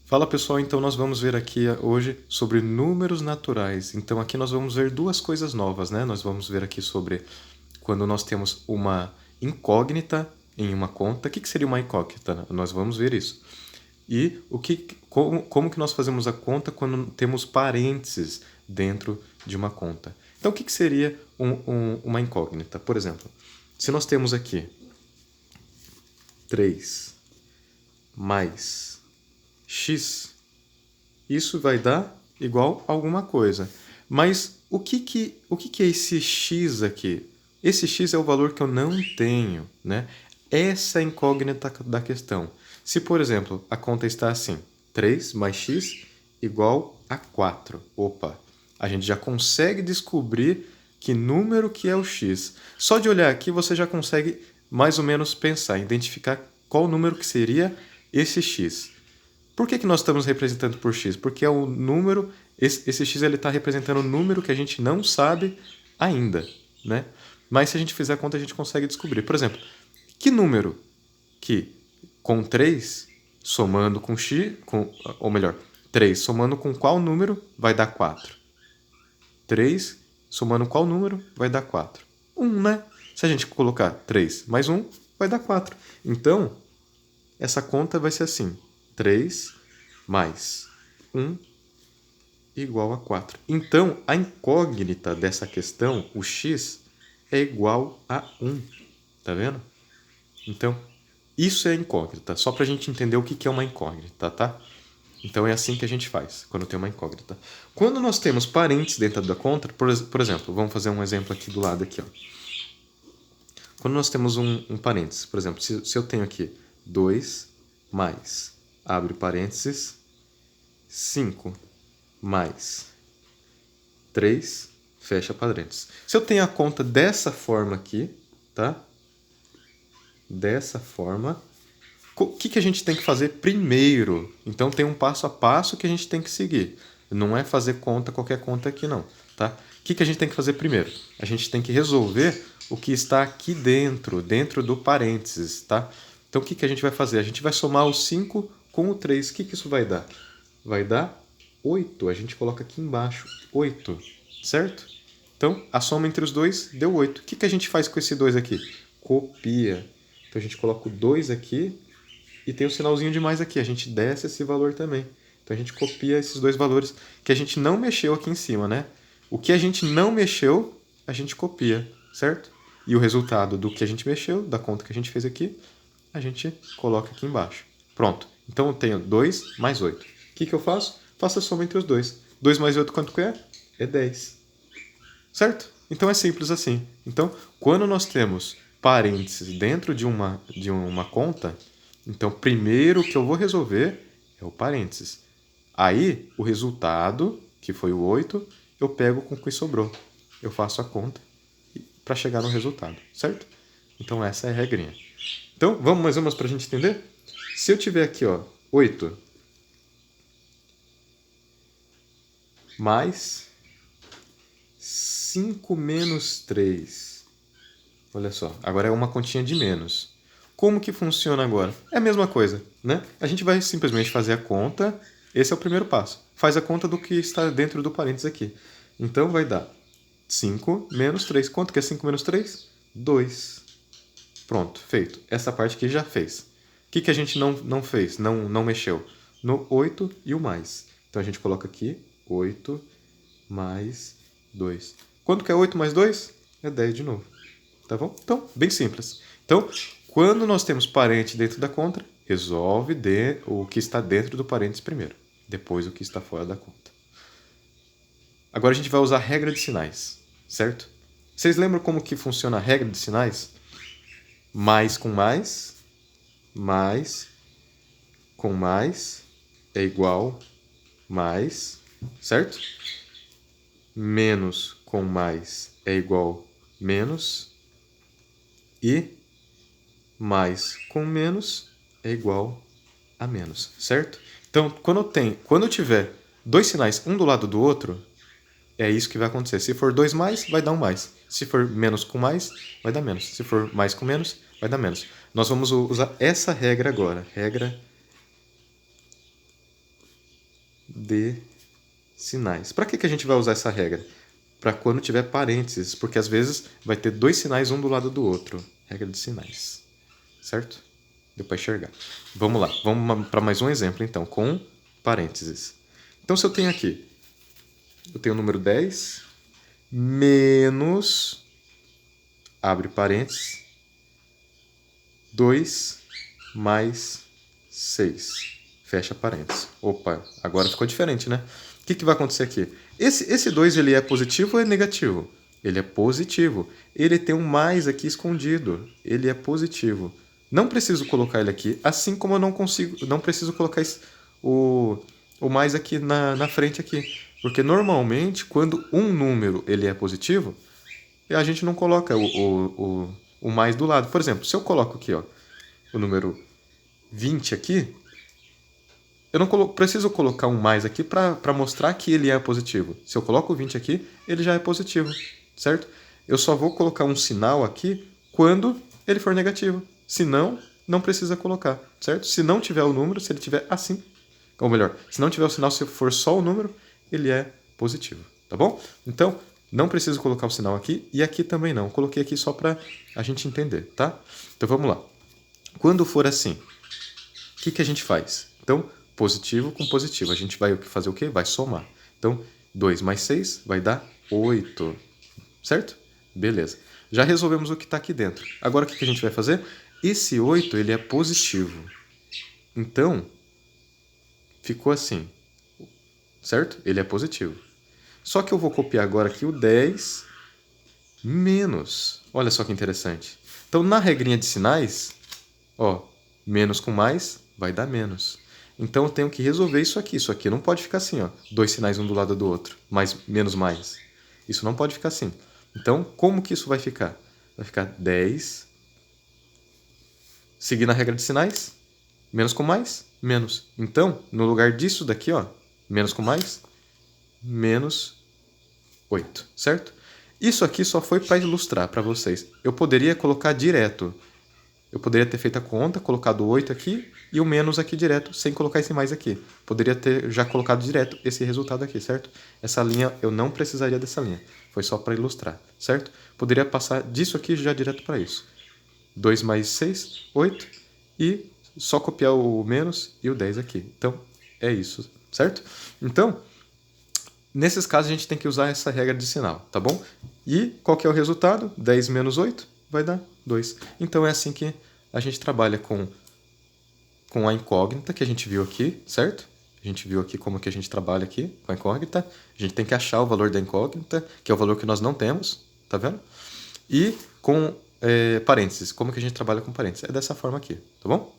Fala pessoal, então nós vamos ver aqui hoje sobre números naturais. Então aqui nós vamos ver duas coisas novas, né? Nós vamos ver aqui sobre quando nós temos uma incógnita em uma conta. O que seria uma incógnita? Nós vamos ver isso. E como que nós fazemos a conta quando temos parênteses dentro de uma conta. Então o que seria uma incógnita? Por exemplo, se nós temos aqui 3 mais x, isso vai dar igual a alguma coisa. Mas o que é esse x aqui? Esse x é o valor que eu não tenho, né? Essa é a incógnita da questão. Se, por exemplo, a conta está assim, 3 mais x igual a 4. Opa, a gente já consegue descobrir que número que é o x. Só de olhar aqui você já consegue mais ou menos pensar, identificar qual número que seria esse x. Por que nós estamos representando por x? Porque é o número, esse x está representando o número que a gente não sabe ainda, né? Mas se a gente fizer a conta, a gente consegue descobrir. Por exemplo, que número que com 3 somando com x, ou melhor, 3 somando com qual número vai dar 4? 3 somando qual número vai dar 4? 1, né? Se a gente colocar 3 mais 1, vai dar 4. Então, essa conta vai ser assim, 3 mais 1 igual a 4. Então, a incógnita dessa questão, o x, é igual a 1. Tá vendo? Então, isso é incógnita, só para a gente entender o que é uma incógnita, tá? Então, é assim que a gente faz, quando tem uma incógnita. Quando nós temos parênteses dentro da conta, por exemplo, vamos fazer um exemplo aqui do lado aqui, ó. Quando nós temos um parênteses, por exemplo, se eu tenho aqui 2 mais, abre parênteses, 5 mais 3, fecha parênteses. Se eu tenho a conta dessa forma aqui, tá? Dessa forma, o que a gente tem que fazer primeiro? Então tem um passo a passo que a gente tem que seguir. Não é fazer conta, qualquer conta aqui não, tá? O que a gente tem que fazer primeiro? A gente tem que resolver o que está aqui dentro do parênteses, tá? Então o que a gente vai fazer? A gente vai somar o 5 com o 3. O que isso vai dar? Vai dar 8. A gente coloca aqui embaixo, 8, certo? Então, a soma entre os dois deu 8. O que a gente faz com esse 2 aqui? Copia. Então, a gente coloca o 2 aqui e tem o sinalzinho de mais aqui. A gente desce esse valor também. Então, a gente copia esses dois valores que a gente não mexeu aqui em cima, né? O que a gente não mexeu, a gente copia, certo? E o resultado do que a gente mexeu, da conta que a gente fez aqui, a gente coloca aqui embaixo. Pronto. Então, eu tenho 2 mais 8. O que eu faço? Faço a soma entre os dois. 2 mais 8 quanto que é? É 10. Certo? Então é simples assim. Então, quando nós temos parênteses dentro de uma conta, então primeiro que eu vou resolver é o parênteses. Aí, o resultado, que foi o 8, eu pego com o que sobrou. Eu faço a conta para chegar no resultado, certo? Então essa é a regrinha. Então, vamos mais umas para a gente entender? Se eu tiver aqui, ó, 8 mais 5 menos 3. Olha só, agora é uma continha de menos. Como que funciona agora? É a mesma coisa, né? A gente vai simplesmente fazer a conta. Esse é o primeiro passo. Faz a conta do que está dentro do parênteses aqui. Então vai dar 5 menos 3. Quanto que é 5 menos 3? 2. Pronto, feito. Essa parte aqui já fez. O que a gente não fez, não mexeu? No 8 e o mais. Então a gente coloca aqui 8 mais 2. Quanto que é 8 mais 2? É 10 de novo. Tá bom? Então, bem simples. Então, quando nós temos parente dentro da conta, resolve o que está dentro do parênteses primeiro. Depois o que está fora da conta. Agora a gente vai usar a regra de sinais, certo? Vocês lembram como que funciona a regra de sinais? Mais com mais com mais é igual mais, certo? Menos com mais é igual menos e mais com menos é igual a menos, certo? Então, quando eu tiver dois sinais um do lado do outro, é isso que vai acontecer. Se for 2 mais, vai dar um mais. Se for menos com mais, vai dar menos. Se for mais com menos, vai dar menos. Nós vamos usar essa regra agora. Regra de sinais. Para que a gente vai usar essa regra? Para quando tiver parênteses, porque às vezes vai ter dois sinais um do lado do outro. Regra de sinais. Certo? Deu para enxergar. Vamos lá. Vamos para mais um exemplo, então, com parênteses. Então, se eu tenho aqui, eu tenho o número 10 menos, abre parênteses, 2 mais 6. Fecha parênteses. Opa, agora ficou diferente, né? O que vai acontecer aqui? Esse 2 ele é positivo ou é negativo? Ele é positivo. Ele tem um mais aqui escondido. Ele é positivo. Não preciso colocar ele aqui, assim como eu não preciso colocar o mais aqui na frente aqui. Porque normalmente, quando um número ele é positivo, a gente não coloca o mais do lado. Por exemplo, se eu coloco aqui, ó, o número 20 aqui, eu não preciso colocar um mais aqui para mostrar que ele é positivo. Se eu coloco o 20 aqui, ele já é positivo, certo? Eu só vou colocar um sinal aqui quando ele for negativo. Se não, não precisa colocar, certo? Se não tiver o número, se ele tiver assim, ou melhor, se não tiver o sinal, se for só o número, ele é positivo, tá bom? Então, não preciso colocar o sinal aqui e aqui também não. Coloquei aqui só para a gente entender, tá? Então, vamos lá. Quando for assim, o que a gente faz? Então, positivo com positivo. A gente vai fazer o quê? Vai somar. Então, 2 mais 6 vai dar 8. Certo? Beleza. Já resolvemos o que está aqui dentro. Agora, o que a gente vai fazer? Esse 8 ele é positivo. Então, ficou assim. Certo? Ele é positivo. Só que eu vou copiar agora aqui o 10 menos. Olha só que interessante. Então, na regrinha de sinais, ó, menos com mais vai dar menos. Então eu tenho que resolver isso aqui. Isso aqui não pode ficar assim, ó, dois sinais um do lado do outro, mais menos mais. Isso não pode ficar assim. Então, como que isso vai ficar? Vai ficar 10, seguindo a regra de sinais, menos com mais, menos. Então, no lugar disso daqui, ó, menos com mais, menos 8, certo? Isso aqui só foi para ilustrar para vocês. Eu poderia colocar direto. Eu poderia ter feito a conta, colocado o 8 aqui e o menos aqui direto, sem colocar esse mais aqui. Poderia ter já colocado direto esse resultado aqui, certo? Essa linha, eu não precisaria dessa linha. Foi só para ilustrar, certo? Poderia passar disso aqui já direto para isso. 2 mais 6, 8. E só copiar o menos e o 10 aqui. Então, é isso, certo? Então, nesses casos, a gente tem que usar essa regra de sinal, tá bom? E qual que é o resultado? 10 menos 8 vai dar 2. Então, é assim que a gente trabalha com a incógnita que a gente viu aqui, certo? A gente viu aqui como que a gente trabalha aqui com a incógnita. A gente tem que achar o valor da incógnita, que é o valor que nós não temos, tá vendo? E com parênteses, como que a gente trabalha com parênteses? É dessa forma aqui, tá bom?